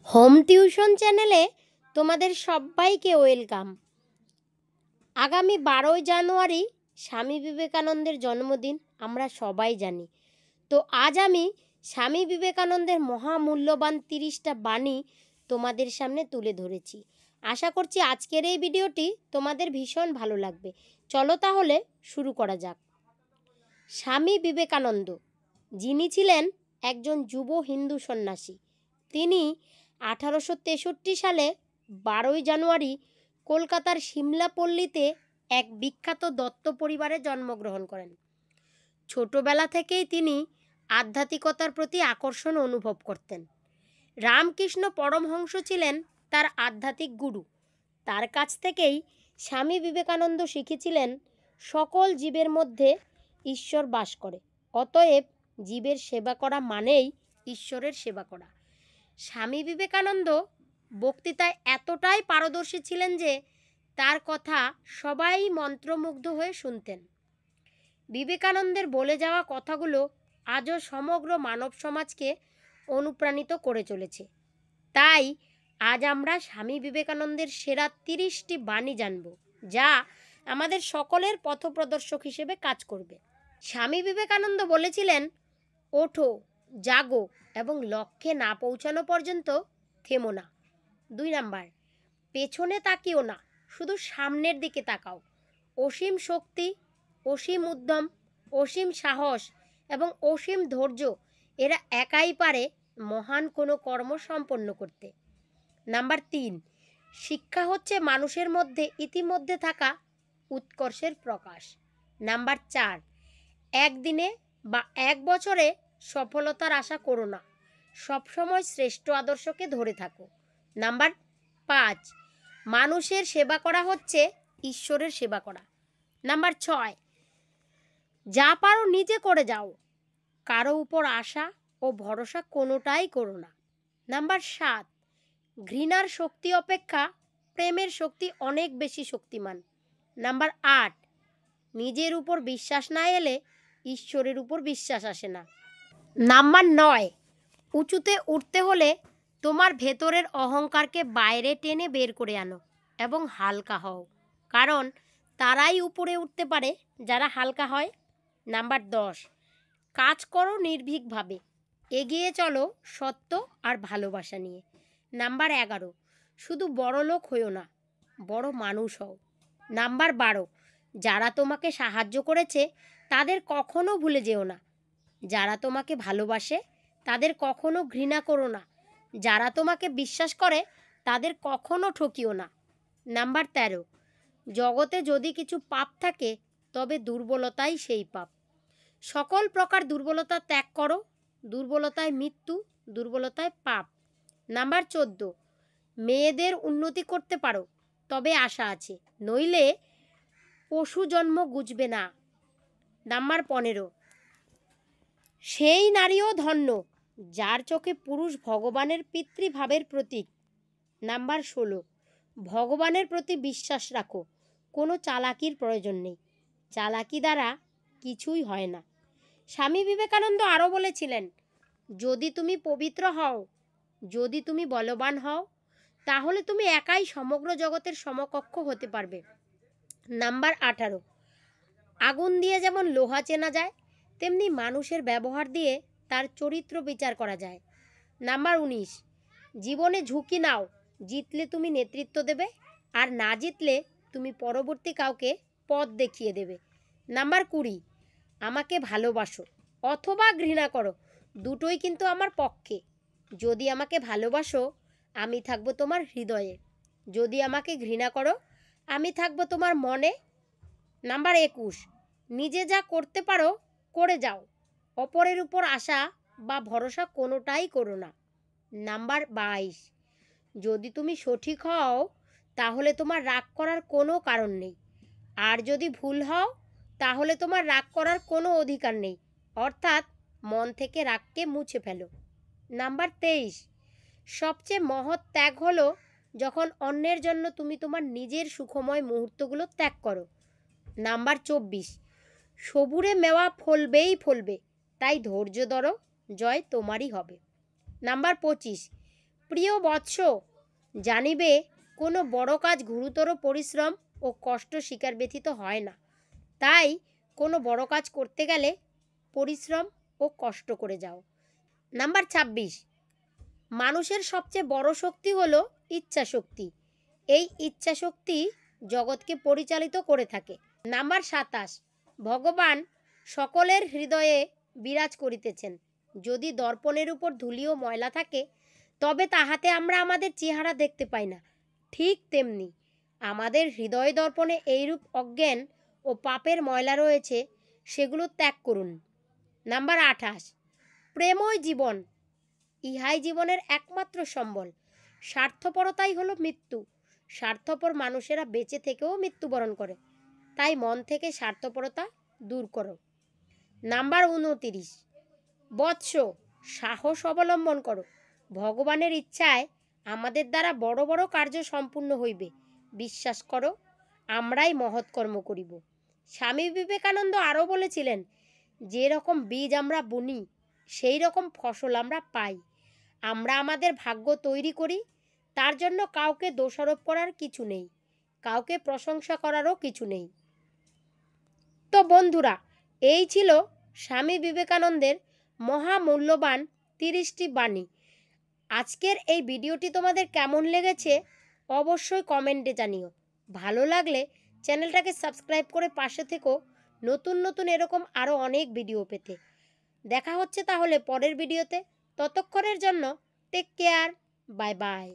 Home tuition চ্যানেলে তোমাদের সবাইকে ওয়েলকাম। আগামী 12ই জানুয়ারি স্বামী বিবেকানন্দের জন্মদিন আমরা সবাই জানি। তো আজ আমি স্বামী বিবেকানন্দের মহামূল্যবান 30টা বাণী তোমাদের সামনে তুলে ধরেছি। আশা করছি আজকের এই ভিডিওটি তোমাদের ভীষণ ভালো লাগবে। চলো তাহলে শুরু করা যাক। স্বামী বিবেকানন্দ, যিনি ছিলেন একজন যুব হিন্দু সন্ন্যাসী, তিনি 1863 সালে 12ই জানুয়ারি কলকাতার সিমলাপল্লীতে এক বিখ্যাত দত্ত পরিবারে জন্মগ্রহণ করেন। ছোটবেলা থেকেই তিনি আধ্যাত্মিকতার প্রতি আকর্ষণ অনুভব করতেন। রামকৃষ্ণ পরমহংস ছিলেন তার আধ্যাত্মিক গুরু। তার কাছ থেকেই স্বামী বিবেকানন্দ শিখেছিলেন সকল জীবের মধ্যে ঈশ্বর বাস করে, অতএব জীবের সেবা করা মানেই ঈশ্বরের সেবা করা। স্বামী বিবেকানন্দ বক্তৃতায় এতটাই পারদর্শী ছিলেন যে তার কথা সবাই মন্ত্রমুগ্ধ হয়ে শুনতেন। বিবেকানন্দের বলে যাওয়া কথাগুলো আজও সমগ্র মানব সমাজকে অনুপ্রাণিত করে চলেছে। তাই আজ আমরা স্বামী বিবেকানন্দের সেরা 30টি বাণী জানব, যা আমাদের সকলের পথপ্রদর্শক হিসেবে কাজ করবে। স্বামী বিবেকানন্দ বলেছিলেন, ওঠো, জাগো এবং লক্ষ্যে না পৌঁছানো পর্যন্ত থেমো না। 2 নাম্বার, পেছনে তাকিও না, শুধু সামনের দিকে তাকাও। অসীম শক্তি, অসীম উদ্যম, অসীম সাহস এবং অসীম ধৈর্য এরা একাই পারে মহান কোনো কর্ম সম্পন্ন করতে। নাম্বার 3, শিক্ষা হচ্ছে মানুষের মধ্যে ইতিমধ্যে থাকা উৎকর্ষের প্রকাশ। নাম্বার 4, একদিনে বা এক বছরে সফলতার আশা করো না, সবসময় শ্রেষ্ঠ আদর্শকে ধরে থাকো। নাম্বার 5, মানুষের সেবা করা হচ্ছে ঈশ্বরের সেবা করা। নাম্বার 6, যা পারো নিজে করে যাও, কারো উপর আশা ও ভরসা কোনোটাই করো না। নাম্বার 7, ঘৃণার শক্তি অপেক্ষা প্রেমের শক্তি অনেক বেশি শক্তিমান। নাম্বার 8, নিজের উপর বিশ্বাস না এলে ঈশ্বরের উপর বিশ্বাস আসে না। নাম্বার 9, উঁচুতে উঠতে হলে তোমার ভেতরের অহংকারকে বাইরে টেনে বের করে আনো এবং হালকা হও, কারণ তারাই উপরে উঠতে পারে যারা হালকা হয়। নাম্বার 10, কাজ করো নির্ভীকভাবে, এগিয়ে চলো সত্য আর ভালোবাসা নিয়ে। নাম্বার 11, শুধু বড় লোক হইও না, বড় মানুষ হও। নাম্বার 12, যারা তোমাকে সাহায্য করেছে তাদের কখনো ভুলে যেও না। যারা তোমাকে ভালোবাসে তাদের কখনো ঘৃণা করো না। যারা তোমাকে বিশ্বাস করে তাদের কখনো ঠকিও না। নাম্বার 13, জগতে যদি কিছু পাপ থাকে তবে দুর্বলতাই সেই পাপ। সকল প্রকার দুর্বলতা ত্যাগ করো, দুর্বলতায় মৃত্যু, দুর্বলতায় পাপ। নাম্বার 14, মেয়েদের উন্নতি করতে পারো তবে আশা আছে, নইলে পশু জন্ম গুজবে না। নাম্বার 15, সেই নারীও ধন্য যার চোখে পুরুষ ভগবানের পিতৃভাবের প্রতীক। নাম্বার 16, ভগবানের প্রতি বিশ্বাস রাখো, কোনো চালাকির প্রয়োজন নেই, চালাকি দ্বারা কিছুই হয় না। স্বামী বিবেকানন্দ আরও বলেছিলেন, যদি তুমি পবিত্র হও, যদি তুমি বলবান হও, তাহলে তুমি একাই সমগ্র জগতের সমকক্ষ হতে পারবে। নাম্বার 18, আগুন দিয়ে যেমন লোহা চেনা যায়, তেমনি মানুষের ব্যবহার দিয়ে তার চরিত্র বিচার করা যায়। নাম্বার 19, জীবনে ঝুঁকি নাও, জিতলে তুমি নেতৃত্ব দেবে, আর না জিতলে তুমি পরবর্তী কাউকে পথ দেখিয়ে দেবে। নাম্বার 20, আমাকে ভালোবাসো অথবা ঘৃণা করো, দুটোই কিন্তু আমার পক্ষে। যদি আমাকে ভালোবাসো আমি থাকবো তোমার হৃদয়ে, যদি আমাকে ঘৃণা করো আমি থাকবো তোমার মনে। নাম্বার 21, নিজে যা করতে পারো করে যাও, অপরের উপর আশা বা ভরসা কোনোটাই করো না। নাম্বার 22, যদি তুমি সঠিক হও তাহলে তোমার রাগ করার কোনো কারণ নেই, আর যদি ভুল হও তাহলে তোমার রাগ করার কোনো অধিকার নেই, অর্থাৎ মন থেকে রাগকে মুছে ফেলো। নাম্বার 23, সবচেয়ে মহৎ ত্যাগ হলো যখন অন্যের জন্য তুমি তোমার নিজের সুখময় মুহূর্তগুলো ত্যাগ করো। নাম্বার 24, সবুরে মেওয়া ফলবেই ফলবে, তাই ধৈর্য ধরো, জয় তোমারই হবে। নাম্বার 25, প্রিয় বৎস, জানিবে কোনো বড় কাজ গুরুতর পরিশ্রম ও কষ্ট স্বীকার ব্যতীত হয় না। তাই কোনো বড় কাজ করতে গেলে পরিশ্রম ও কষ্ট করে যাও। নাম্বার ২৬, মানুষের সবচেয়ে বড় শক্তি হলো ইচ্ছা শক্তি। এই ইচ্ছা শক্তি জগৎকে পরিচালিত করে থাকে। নাম্বার ২৭, ভগবান সকলের হৃদয়ে বিরাজ করিতেছেন। যদি দর্পণের উপর ধুলি ও ময়লা থাকে তবে তাহাতে আমরা আমাদের চেহারা দেখতে পাই না। ঠিক তেমনি আমাদের হৃদয় দর্পণে এইরূপ অজ্ঞান ও পাপের ময়লা রয়েছে, সেগুলো ত্যাগ করুন। নাম্বার ২৮, প্রেমই জীবন, ইহাই জীবনের একমাত্র সম্বল। স্বার্থপরতাই হলো মৃত্যু। স্বার্থপর মানুষেরা বেঁচে থেকেও মৃত্যুবরণ করে। তাই মন থেকে স্বার্থপরতা দূর করো। নাম্বার ২৯, বৎস, সাহস অবলম্বন করো। ভগবানের ইচ্ছায় আমাদের দ্বারা বড় বড় কার্য সম্পূর্ণ হইবে। বিশ্বাস করো, আমরাই মহৎ কর্ম করিব। স্বামী বিবেকানন্দ আরও বলেছিলেন, যে রকম বীজ আমরা বুনি সেই রকম ফসল আমরা পাই। আমরা আমাদের ভাগ্য তৈরি করি, তার জন্য কাউকে দোষারোপ করার কিছু নেই, কাউকে প্রশংসা করারও কিছু নেই। তো বন্ধুরা, এই ছিল স্বামী বিবেকানন্দের মহামূল্যবান ৩০টি বাণী। আজকের এই ভিডিওটি তোমাদের কেমন লেগেছে অবশ্যই কমেন্টে জানিও। ভালো লাগলে চ্যানেলটাকে সাবস্ক্রাইব করে পাশে থেকো নতুন নতুন এরকম আরও অনেক ভিডিও পেতে। দেখা হচ্ছে তাহলে পরের ভিডিওতে। ততক্ষণের জন্য টেক কেয়ার, বাই বাই।